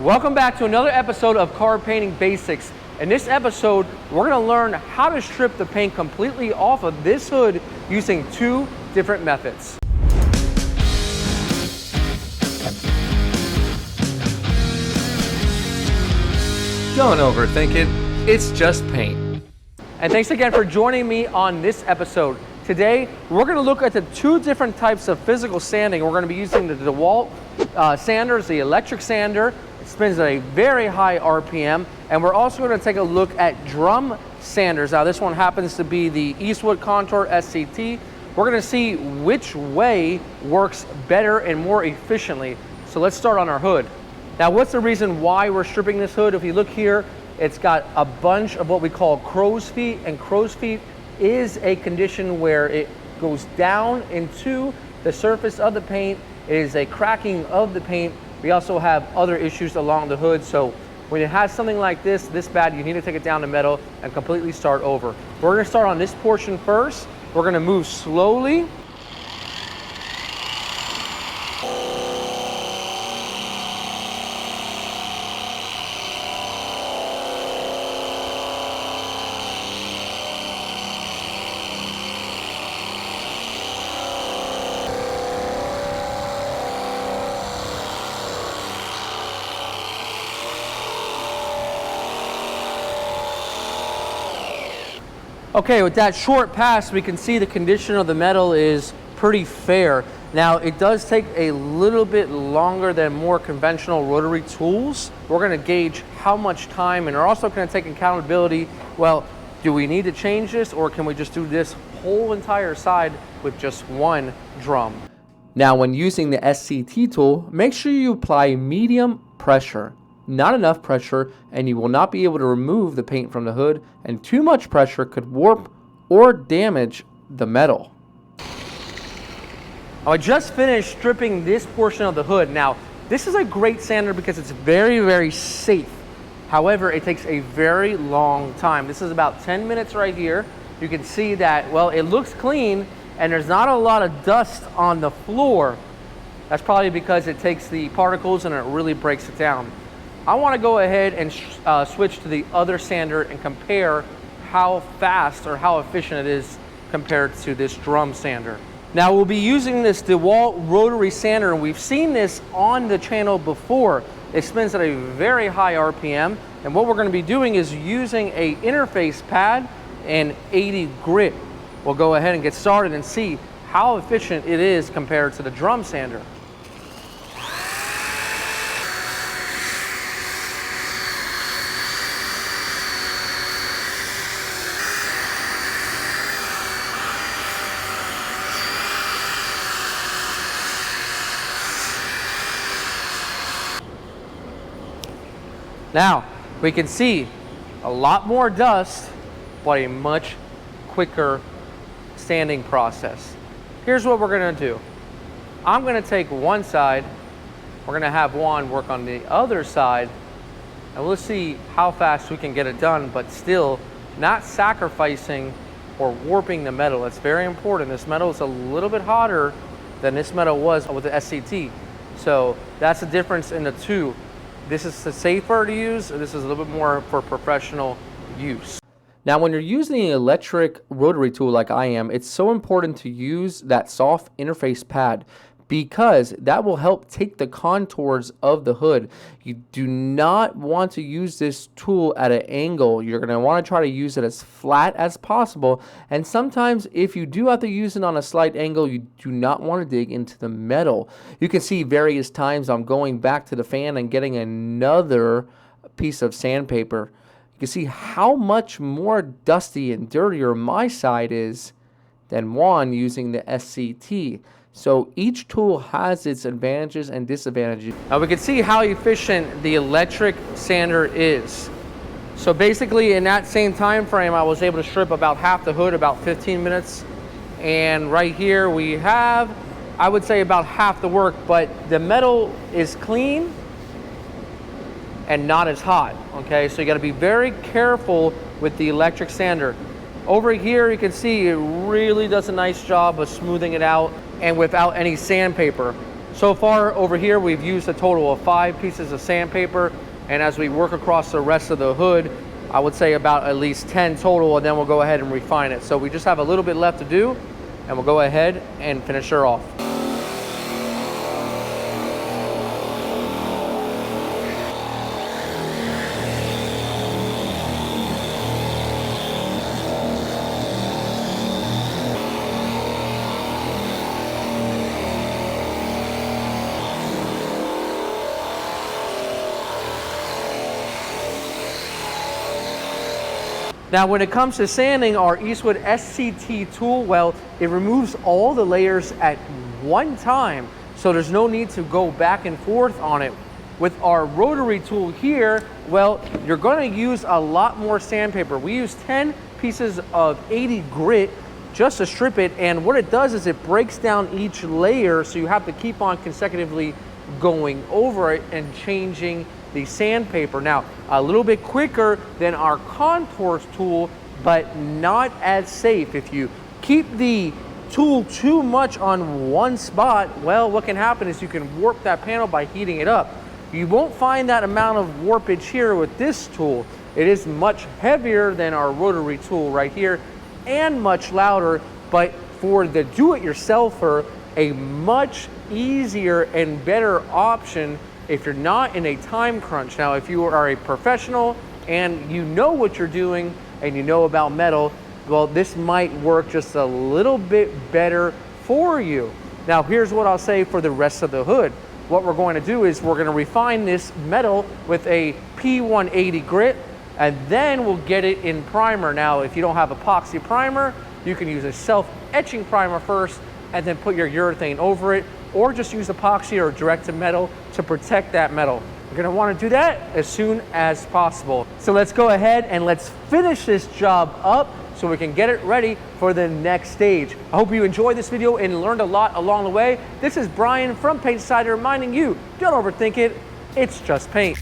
Welcome back to another episode of Car Painting Basics. In this episode, we're going to learn how to strip the paint completely off of this hood using two different methods. Don't overthink it, it's just paint. And thanks again for joining me on this episode. Today, we're going to look at the two different types of physical sanding. We're going to be using the DeWalt sanders, the electric sander. It spins at a very high RPM. And we're also going to take a look at drum sanders. Now, this one happens to be the Eastwood Contour SCT. We're going to see which way works better and more efficiently. So let's start on our hood. Now, what's the reason why we're stripping this hood? If you look here, it's got a bunch of what we call crow's feet, and crow's feet is a condition where it goes down into the surface of the paint. It is a cracking of the paint. We also have other issues along the hood. So when it has something like this bad, you need to take it down to metal and completely start over. We're going to start on this portion first. We're going to move slowly. Okay, with that short pass, we can see the condition of the metal is pretty fair. Now, it does take a little bit longer than more conventional rotary tools. We're gonna gauge how much time, and we're also gonna take accountability. Well, do we need to change this, or can we just do this whole entire side with just one drum? Now, when using the SCT tool, make sure you apply medium pressure. Not enough pressure, and you will not be able to remove the paint from the hood, and too much pressure could warp or damage the metal. I just finished stripping this portion of the hood. Now, this is a great sander because it's very, very safe. However, it takes a very long time. This is about 10 minutes right here. You can see that, well, it looks clean, and there's not a lot of dust on the floor. That's probably because it takes the particles and it really breaks it down. I want to go ahead and switch to the other sander and compare how fast or how efficient it is compared to this drum sander. Now, we'll be using this DeWalt rotary sander, and we've seen this on the channel before. It spins at a very high RPM, and what we're going to be doing is using a interface pad and 80 grit. We'll go ahead and get started and see how efficient it is compared to the drum sander. Now, we can see a lot more dust, but a much quicker sanding process. Here's what we're gonna do. I'm gonna take one side, we're gonna have Juan work on the other side, and we'll see how fast we can get it done, but still not sacrificing or warping the metal. It's very important. This metal is a little bit hotter than this metal was with the SCT. So that's the difference in the two. This is safer to use, this is a little bit more for professional use. Now, when you're using an electric rotary tool like I am, it's so important to use that soft interface pad because that will help take the contours of the hood. You do not want to use this tool at an angle. You're going to want to try to use it as flat as possible. And sometimes if you do have to use it on a slight angle, you do not want to dig into the metal. You can see various times I'm going back to the fan and getting another piece of sandpaper. You can see how much more dusty and dirtier my side is than Juan using the SCT. So each tool has its advantages and disadvantages. Now we can see how efficient the electric sander is. So basically in that same time frame, I was able to strip about half the hood, about 15 minutes. And right here we have, I would say about half the work, but the metal is clean and not as hot, okay? So you gotta be very careful with the electric sander. Over here, you can see it really does a nice job of smoothing it out and without any sandpaper. So far over here, we've used a total of 5 pieces of sandpaper, and as we work across the rest of the hood, I would say about at least 10 total, and then we'll go ahead and refine it. So we just have a little bit left to do, and we'll go ahead and finish her off. Now, when it comes to sanding, our Eastwood SCT tool, well, it removes all the layers at one time, so there's no need to go back and forth on it. With our rotary tool here, well, you're going to use a lot more sandpaper. We use 10 pieces of 80 grit just to strip it, and what it does is it breaks down each layer, so you have to keep on consecutively going over it and changing the sandpaper. Now, a little bit quicker than our contours tool, but not as safe. If you keep the tool too much on one spot, well, what can happen is you can warp that panel by heating it up. You won't find that amount of warpage here with this tool. It is much heavier than our rotary tool right here and much louder, but for the do-it-yourselfer, a much easier and better option if you're not in a time crunch. Now, if you are a professional and you know what you're doing and you know about metal, well, this might work just a little bit better for you. Now, here's what I'll say for the rest of the hood. What we're going to do is we're going to refine this metal with a P180 grit, and then we'll get it in primer. Now, if you don't have epoxy primer, you can use a self-etching primer first and then put your urethane over it, or just use epoxy or direct to metal to protect that metal. You're gonna wanna do that as soon as possible. So let's go ahead and let's finish this job up so we can get it ready for the next stage. I hope you enjoyed this video and learned a lot along the way. This is Brian from Paint Sander reminding you, don't overthink it, it's just paint.